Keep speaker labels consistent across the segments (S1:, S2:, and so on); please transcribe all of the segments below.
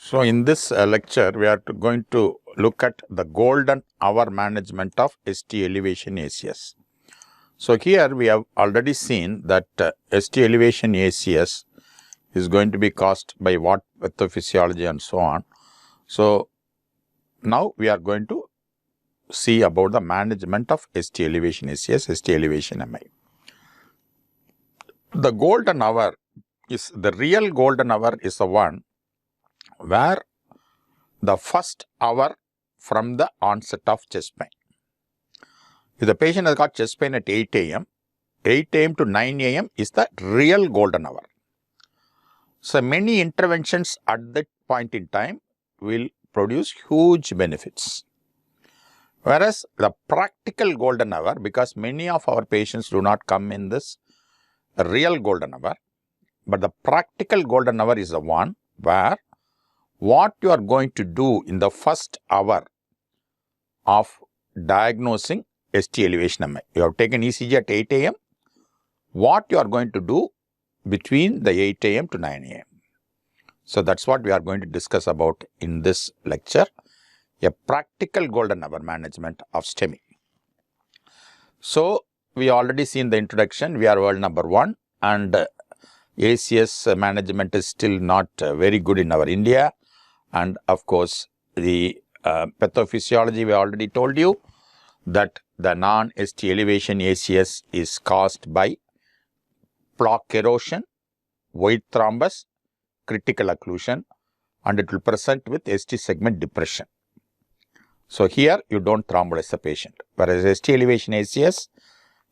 S1: So, in this lecture, we are going to look at the golden hour management of ST elevation ACS. So, here we have already seen that ST elevation ACS is going to be caused by what pathophysiology and so on. So, now we are going to see about the management of ST elevation ACS, ST elevation MI. The golden hour is, the real golden hour is the one where the first hour from the onset of chest pain. If the patient has got chest pain at 8 a.m., 8 a.m. to 9 a.m. is the real golden hour. So, many interventions at that point in time will produce huge benefits. Whereas, the practical golden hour, because many of our patients do not come in this real golden hour, but the practical golden hour is the one where what you are going to do in the first hour of diagnosing ST elevation MI. You have taken ECG at 8 a.m. What you are going to do between the 8 a.m. to 9 a.m. So, that's what we are going to discuss about in this lecture, a practical golden hour management of STEMI. So, we already seen the introduction, we are world number 1 and ACS management is still not very good in our India. And of course, the pathophysiology we already told you that the non-ST elevation ACS is caused by plaque erosion, white thrombus, critical occlusion, and it will present with ST segment depression. So, here you don't thrombolize the patient, whereas ST elevation ACS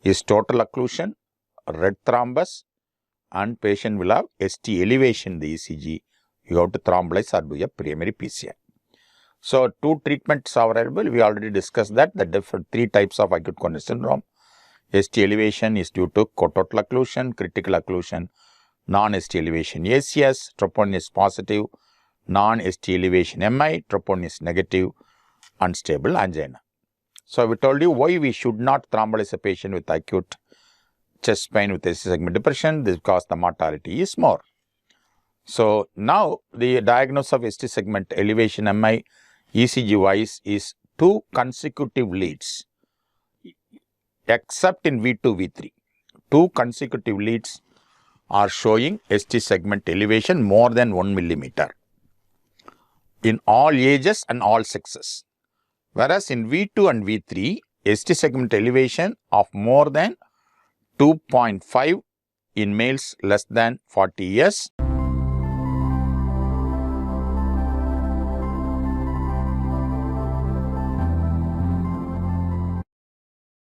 S1: is total occlusion, red thrombus, and patient will have ST elevation in the ECG. You have to thrombolize or do a primary PCI. So, 2 treatments are available. We already discussed that the different 3 types of acute coronary syndrome. ST elevation is due to total occlusion, critical occlusion, non-ST elevation ACS, troponin is positive, non-ST elevation MI, troponin is negative, unstable angina. So, we told you why we should not thrombolize a patient with acute chest pain with ST segment depression. This because the mortality is more. So, now the diagnosis of ST segment elevation MI ECG wise is 2 consecutive leads, except in V2, V3. 2 consecutive leads are showing ST segment elevation more than 1 millimeter in all ages and all sexes. Whereas, in V2 and V3, ST segment elevation of more than 2.5 in males less than 40 years